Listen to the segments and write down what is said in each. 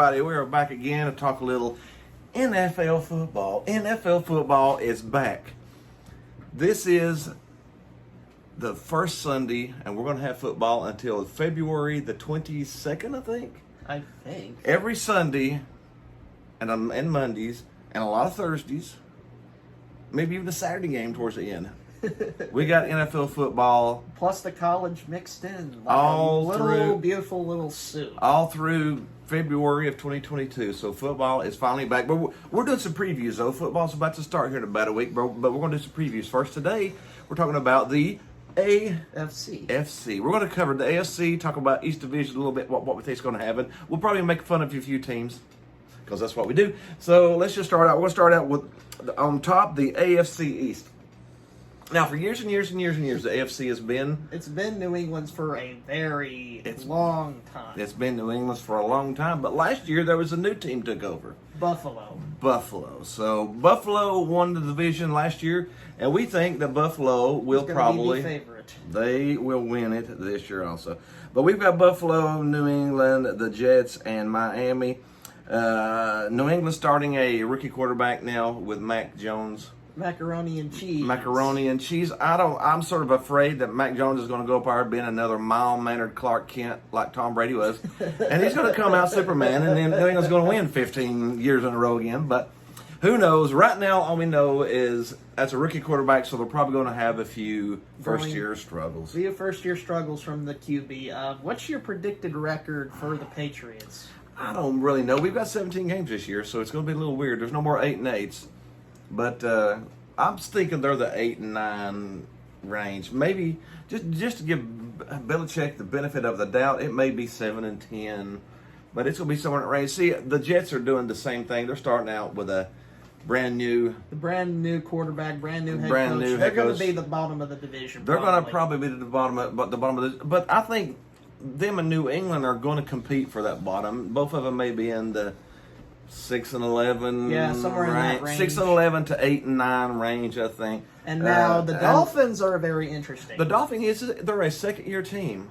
everybody. We are back again to talk a little NFL football. NFL football is back. This is the first Sunday, and we're going to have football until February the 22nd, I think. Every Sunday, and Mondays, and a lot of Thursdays, maybe even a Saturday game towards the end. We got NFL football. Plus the college mixed in. Beautiful little soup. All through February of 2022. So football is finally back. But we're doing some previews, though. Football's about to start here in about a week. But we're going to do some previews. First today, we're talking about the AFC. We're going to cover the AFC, talk about each division a little bit, what we think is going to happen. We'll probably make fun of a few teams because that's what we do. So let's just start out. We're going to start out with, on top, the AFC East. Now, for years and years and years and years, the AFC has been... It's been New England's for a very long time. It's been New England's for a long time, but last year there was a new team took over. Buffalo. So, Buffalo won the division last year, and we think that Buffalo will probably... be the favorite. They will win it this year also. But we've got Buffalo, New England, the Jets, and Miami. New England starting a rookie quarterback now with Mac Jones. Macaroni and cheese. I'm sort of afraid that Mac Jones is going to go up there being another mild-mannered Clark Kent like Tom Brady was. And he's going to come out Superman, and then New England's going to win 15 years in a row again. But who knows? Right now, all we know is that's a rookie quarterback, so they're probably going to have a few first-year struggles. A few first-year struggles from the QB. What's your predicted record for the Patriots? I don't really know. We've got 17 games this year, so it's going to be a little weird. There's no more 8-8s. But I'm thinking they're the 8-9 range. Maybe just to give Belichick the benefit of the doubt, it may be 7-10, but it's going to be somewhere in that range. See, the Jets are doing the same thing. They're starting out with a brand new quarterback, brand new head coach. They're going to be the bottom of the division. They're going to probably be the bottom of the. But I think them and New England are going to compete for that bottom. Both of them may be in the 6-11, somewhere in that range. 6-11 to 8-9 range, I think. And now the Dolphins are very interesting. The Dolphins they're a second-year team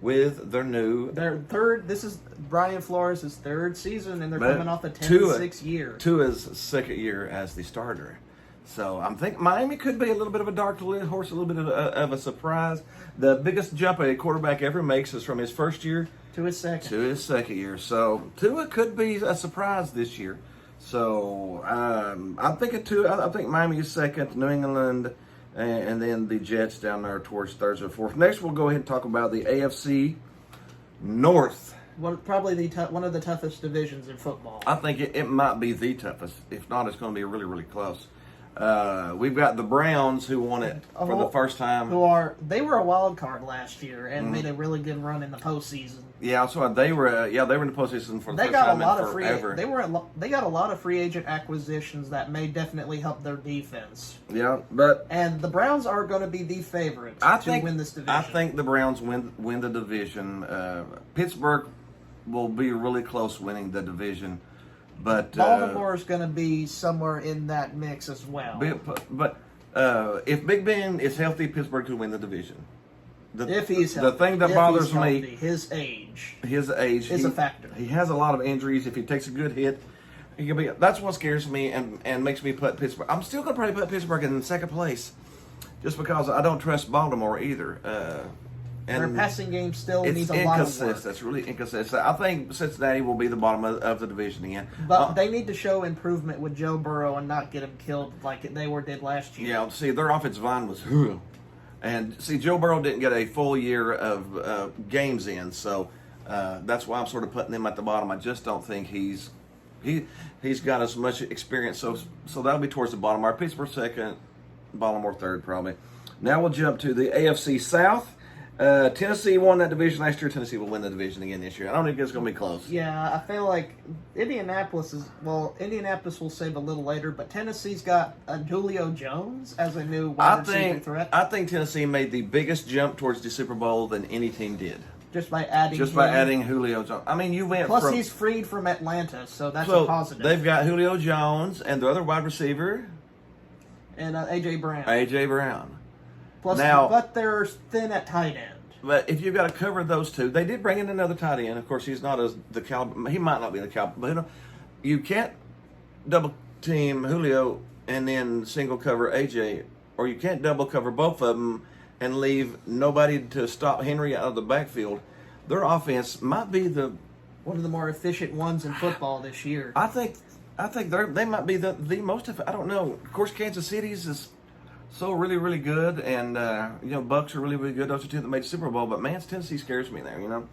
with their third. This is Brian Flores' third season, and they're coming off a 10-6 year. Tua's second year as the starter. So I'm thinking Miami could be a little bit of a dark horse, a little bit of a surprise. The biggest jump a quarterback ever makes is from his first year to his second year. So Tua could be a surprise this year. So I'm thinking Tua. I think Miami is second, New England, and then the Jets down there towards third or fourth. Next, we'll go ahead and talk about the AFC North. Probably one of the toughest divisions in football. I think it might be the toughest. If not, it's going to be really, really close. We've got the Browns who won it for the first time. They were a wild card last year and made a really good run in the postseason. Yeah, so they were in the postseason for the first time in forever. They got a lot of free agent acquisitions that may definitely help their defense. Yeah, and the Browns are going to be the favorites to win this division. I think the Browns win the division. Pittsburgh will be really close winning the division. But Baltimore is going to be somewhere in that mix as well. But if Big Ben is healthy, Pittsburgh could win the division. If he's healthy. The thing that bothers me, his age is a factor. He has a lot of injuries. If he takes a good hit, he can be. That's what scares me and makes me put Pittsburgh. I'm still going to probably put Pittsburgh in second place, just because I don't trust Baltimore either. Their passing game still needs a lot of work. It's really inconsistent. I think Cincinnati will be the bottom of the division again. But they need to show improvement with Joe Burrow and not get him killed like they did last year. Yeah, see, their offensive line was... And, see, Joe Burrow didn't get a full year of games in, so that's why I'm sort of putting him at the bottom. I just don't think he's got as much experience, so that'll be towards the bottom. Our Pittsburgh second, Baltimore third, probably. Now we'll jump to the AFC South. Tennessee won that division last year. Tennessee will win the division again this year. I don't think it's going to be close. Yeah, I feel like Indianapolis will save a little later, but Tennessee's got Julio Jones as a new wide receiver threat. I think Tennessee made the biggest jump towards the Super Bowl than any team did. Just by adding Julio Jones. I mean, he's freed from Atlanta, so that's a positive. They've got Julio Jones and the other wide receiver. And A.J. Brown. A.J. Brown. But they're thin at tight end. But if you've got to cover those two, they did bring in another tight end. Of course, he's not as the caliber. He might not be the caliber, but you can't double team Julio and then single cover AJ, or you can't double cover both of them and leave nobody to stop Henry out of the backfield. Their offense might be one of the more efficient ones in football this year. I think they might be the most. I don't know. Of course, Kansas City's is so really, really good, and Bucks are really, really good. Those are two that made the Super Bowl. But man, Tennessee scares me there. Now,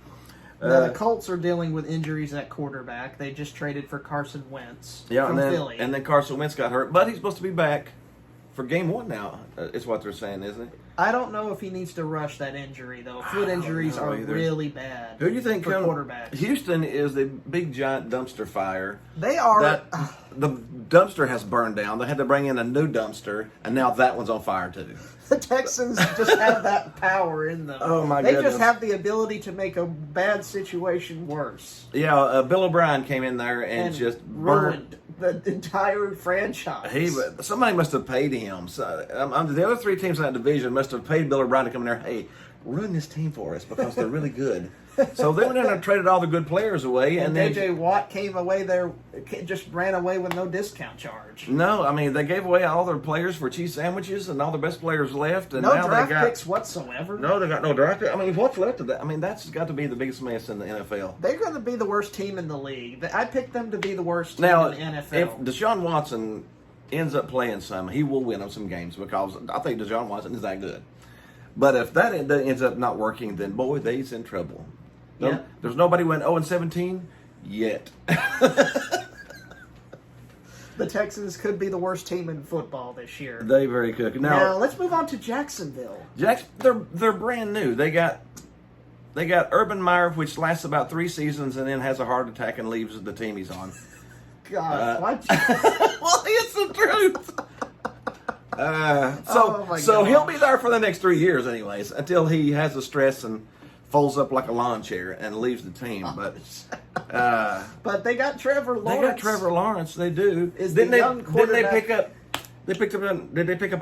the Colts are dealing with injuries at quarterback. They just traded for Carson Wentz from Philly. And then Carson Wentz got hurt, but he's supposed to be back for game 1 now, is what they're saying, isn't it? I don't know if he needs to rush that injury, though. Foot injuries are really bad. Who do you think for quarterbacks? Houston is the big, giant dumpster fire. They are. The dumpster has burned down. They had to bring in a new dumpster, and now that one's on fire, too. The Texans just have that power in them. Oh, my goodness. They just have the ability to make a bad situation worse. Yeah, Bill O'Brien came in there and just ruined the entire franchise. Somebody must have paid him. So, the other 3 teams in that division must have paid Bill O'Brien to come in there. Hey, run this team for us because they're really good. So they went in and traded all the good players away, and then J.J. Watt came away there, just ran away with no discount charge. No, I mean they gave away all their players for cheese sandwiches, and all the best players left. And no now draft they got picks whatsoever. No, they got no draft picks. I mean, what's left of that? I mean, that's got to be the biggest mess in the NFL. They're going to be the worst team in the league. I picked them to be the worst team now, in the NFL. If Deshaun Watson ends up playing some, he will win them some games because I think Deshaun Watson is that good. But if that ends up not working, then boy, they's in trouble. No, yeah. There's nobody went 0-17 yet. The Texans could be the worst team in football this year. They very could. Now let's move on to Jacksonville. They're brand new. They got Urban Meyer, which lasts about 3 seasons and then has a heart attack and leaves the team he's on. God, well, it's the truth. So he'll be there for the next 3 years, anyways, until he has the stress and folds up like a lawn chair and leaves the team. But they got Trevor Lawrence. They got Trevor Lawrence. They do. Didn't they pick up? Did they pick up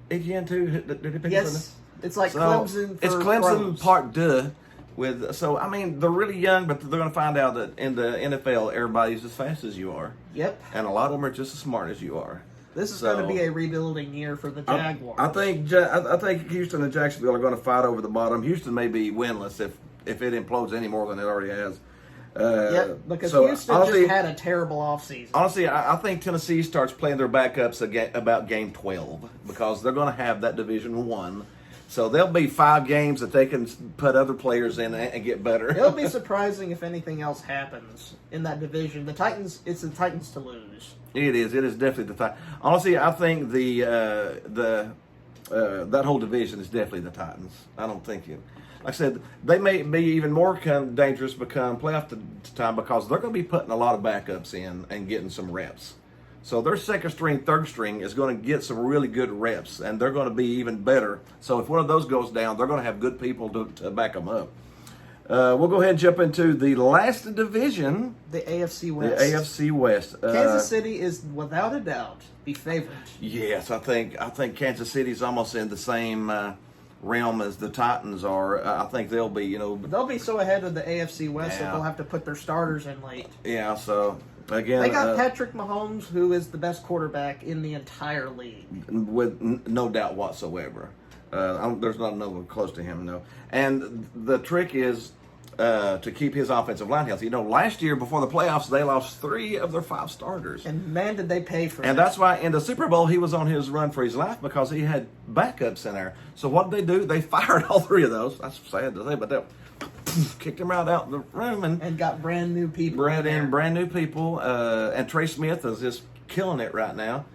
Etienne too? Did they pick yes, up it's like Clemson. It's Clemson Part 2. I mean, they're really young, but they're going to find out that in the NFL, everybody's as fast as you are. Yep. And a lot of them are just as smart as you are. This is going to be a rebuilding year for the Jaguars. I think Houston and Jacksonville are going to fight over the bottom. Houston may be winless if it implodes any more than it already has. Because Houston just had a terrible offseason. Honestly, I think Tennessee starts playing their backups about game 12 because they're going to have that Division 1. So there'll be 5 games that they can put other players in and get better. It'll be surprising if anything else happens in that division. It's the Titans to lose. It is definitely the Titans. Honestly, I think that whole division is definitely the Titans. I don't think like I said, they may be even more dangerous become playoff time because they're going to be putting a lot of backups in and getting some reps. So their second string, third string is going to get some really good reps, and they're going to be even better. So if one of those goes down, they're going to have good people to back them up. We'll go ahead and jump into the last division. The AFC West. The AFC West. Kansas City is, without a doubt, the favorite. Yes, I think Kansas City's almost in the same realm as the Titans are. I think they'll be, They'll be so ahead of the AFC West that they'll have to put their starters in late. Yeah, so... Again, they got Patrick Mahomes, who is the best quarterback in the entire league. With no doubt whatsoever. There's not another close to him, no. And the trick is to keep his offensive line healthy. Last year before the playoffs, they lost 3 of their 5 starters. And man, did they pay for it. And that's why in the Super Bowl, he was on his run for his life because he had backups in there. So what did they do? They fired all 3 of those. That's sad to say, but they kicked him right out the room and got brand new people. Brand new people. And Trey Smith is just killing it right now.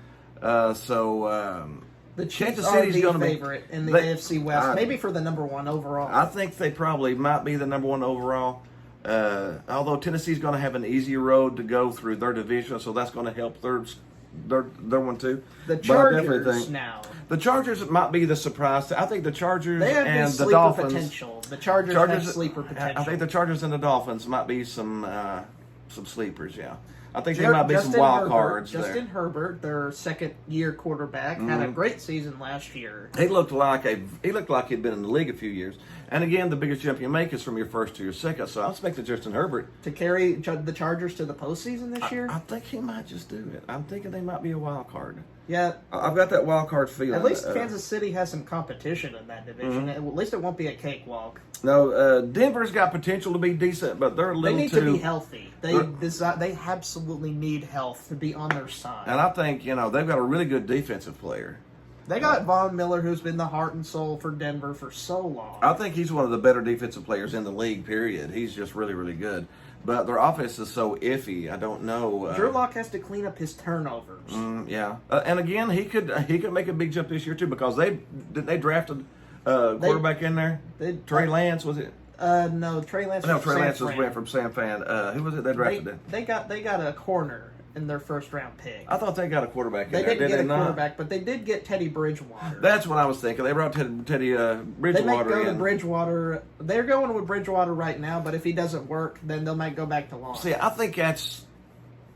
The Chiefs are the favorite in the AFC West, maybe for the number 1 overall. I think they probably might be the number 1 overall. Although Tennessee's going to have an easier road to go through their division, so that's going to help their one too. The Chargers now. The Chargers might be the surprise. I think the Chargers and the Dolphins. Potential. The Chargers have sleeper potential. I think the Chargers and the Dolphins might be some sleepers. Yeah. I think there might be some wild cards there. Justin Herbert, their second-year quarterback, had a great season last year. He looked like he'd been in the league a few years. And again, the biggest jump you make is from your first to your second. So I expect Justin Herbert to carry the Chargers to the postseason this year. I think he might just do it. I'm thinking they might be a wild card. Yeah, I've got that wild card feeling. At least Kansas City has some competition in that division. At least it won't be a cakewalk. No, Denver's got potential to be decent, but they're a little too... They need to be healthy. They absolutely need health to be on their side. And I think, they've got a really good defensive player. They got Von Miller, who's been the heart and soul for Denver for so long. I think he's one of the better defensive players in the league, period. He's just really, really good. But their offense is so iffy. I don't know. Drew Lock has to clean up his turnovers. Yeah. And again, he could make a big jump this year, too, because they drafted quarterback in there? Trey Lance, was it? No, Trey Lance. No, Trey Lance went from San Fran. Who was it they drafted? They got a corner in their first round pick. I thought they got a quarterback in there. They didn't get a quarterback, but they did get Teddy Bridgewater. That's what I was thinking. They brought Teddy Bridgewater They might go in. to Bridgewater. They're going with Bridgewater right now, but if he doesn't work, then they might go back to Long. See, I think that's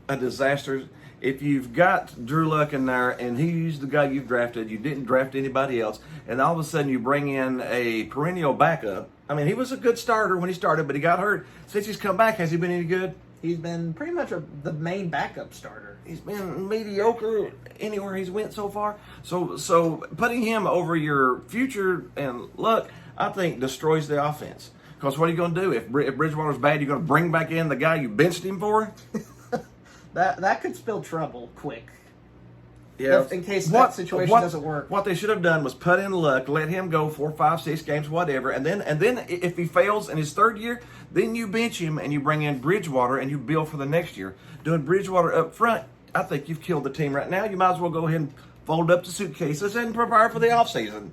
a disaster. If you've got Drew Luck in there and he's the guy you've drafted, you didn't draft anybody else, and all of a sudden you bring in a perennial backup. I mean, he was a good starter when he started, but he got hurt. Since he's come back, has he been any good? He's been pretty much the main backup starter. He's been mediocre anywhere he's went so far. So putting him over your future and Luck, I think, destroys the offense. Because what are you going to do? If Bridgewater's bad, you're going to bring back in the guy you benched him for? That could spell trouble quick. Yeah. In case that situation doesn't work. What they should have done was put in Luck, let him go 4, 5, 6 games, whatever, and then if he fails in his third year, then you bench him and you bring in Bridgewater and you build for the next year. Doing Bridgewater up front, I think you've killed the team right now. You might as well go ahead and fold up the suitcases and prepare for the offseason.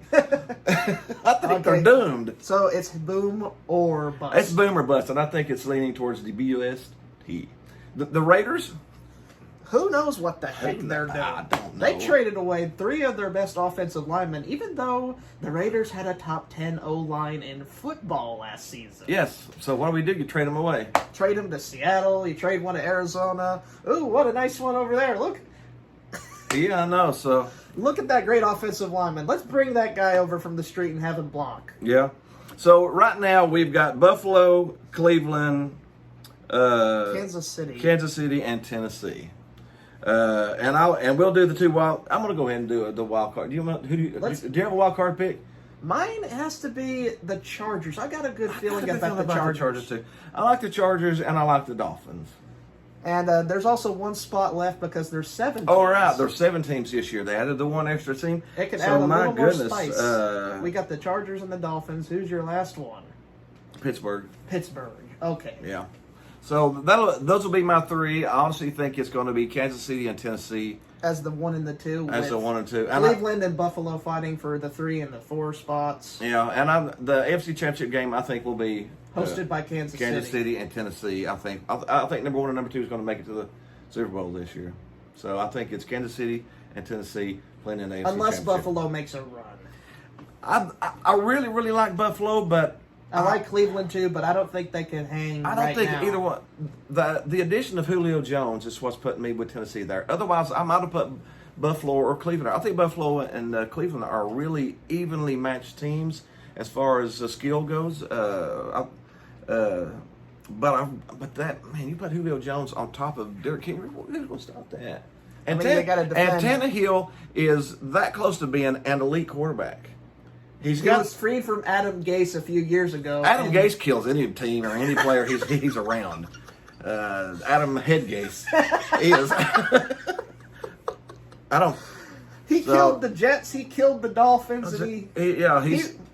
I think they're doomed. So it's boom or bust. It's boom or bust, and I think it's leaning towards the BUST. The Raiders. Who knows what the heck they're doing? I don't know. They traded away 3 of their best offensive linemen, even though the Raiders had a top 10 O-line in football last season. Yes. So what do? You trade them away. Trade them to Seattle. You trade one to Arizona. Ooh, what a nice one over there. Look. Yeah, I know. So look at that great offensive lineman. Let's bring that guy over from the street and have him block. Yeah. So right now we've got Buffalo, Cleveland, Kansas City, and Tennessee. And we'll do the 2 wild. I'm going to go ahead and do the wild card. Do you have a wild card pick? Mine has to be the Chargers. I got a good feeling about the Chargers too. I like the Chargers and I like the Dolphins. And there's also 1 spot left because there's 7 teams. Oh, right. There's 7 teams this year. They added the 1 extra team. It can add a little more spice. We got the Chargers and the Dolphins. Who's your last one? Pittsburgh. Okay. Yeah. So those will be my 3. I honestly think it's going to be Kansas City and Tennessee as the 1 and the 2. As the 1 and 2. Cleveland and Buffalo fighting for the 3 and the 4 spots. Yeah, and the AFC Championship game I think will be hosted by Kansas City and Tennessee. I think number 1 and number 2 is going to make it to the Super Bowl this year. So I think it's Kansas City and Tennessee playing in the AFC unless Championship. Buffalo makes a run. I really, really like Buffalo, but I like Cleveland too, but I don't think they can hang. I don't think either one. The addition of Julio Jones is what's putting me with Tennessee there. Otherwise, I might have put Buffalo or Cleveland. I think Buffalo and Cleveland are really evenly matched teams as far as skill goes. But that man, you put Julio Jones on top of Derrick Henry. Who's going to stop that? And Tannehill is that close to being an elite quarterback. He was freed from Adam Gase a few years ago. Adam Gase kills any team or any player he's around. Adam Head Gase. He is. He killed the Jets. He killed the Dolphins.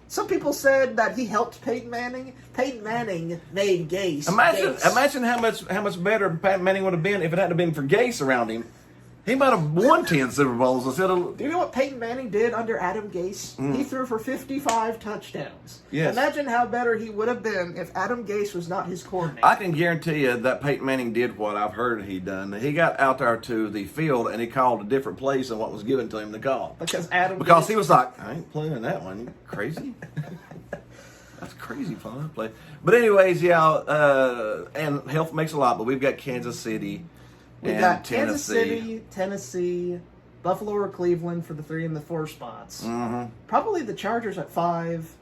Some people said that he helped Peyton Manning. Peyton Manning made Gase. Imagine how much better Peyton Manning would have been if it hadn't been for Gase around him. He might have won 10 Super Bowls instead of... Do you know what Peyton Manning did under Adam Gase? He threw for 55 touchdowns. Yes. Imagine how better he would have been if Adam Gase was not his coordinator. I can guarantee you that Peyton Manning did what I've heard he done. He got out there to the field and he called a different plays than what was given to him to call. Because he was like, I ain't playing that one. You crazy? That's crazy fun play. But anyways, and health makes a lot, but we've got Kansas City We got Kansas City, Tennessee, Buffalo or Cleveland for the 3 and the 4 spots. Mm-hmm. Probably the Chargers at 5.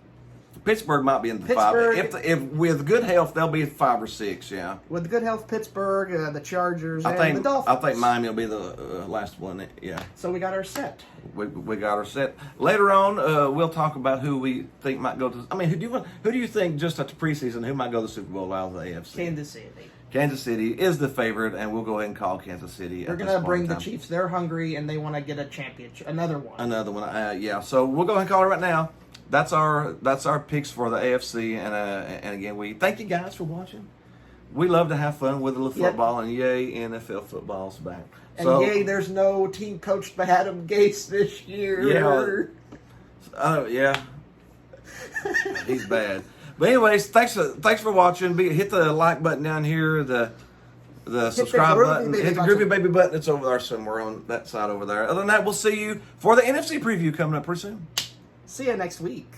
Pittsburgh might be in the 5. If with good health, they'll be 5 or 6. Yeah. With good health, Pittsburgh, the Chargers, and the Dolphins. I think Miami will be the last one. Yeah. So we got our set. We got our set. Later on, we'll talk about who we think might go to. I mean, who do you think just at the preseason who might go to the Super Bowl out of the AFC? Kansas City. Kansas City is the favorite, and we'll go ahead and call Kansas City. They're going to bring the Chiefs. They're hungry, and they want to get a championship. Another one. Yeah. So we'll go ahead and call it right now. That's our picks for the AFC, and again, we thank you guys for watching. We love to have fun with the football, and yay, NFL football's back. And yay, there's no team coached by Adam Gase this year. Yeah. He's bad. But anyways, thanks for watching. Hit the like button down here, the subscribe button, hit the groovy baby button. It's over there somewhere on that side over there. Other than that, we'll see you for the NFC preview coming up pretty soon. See you next week.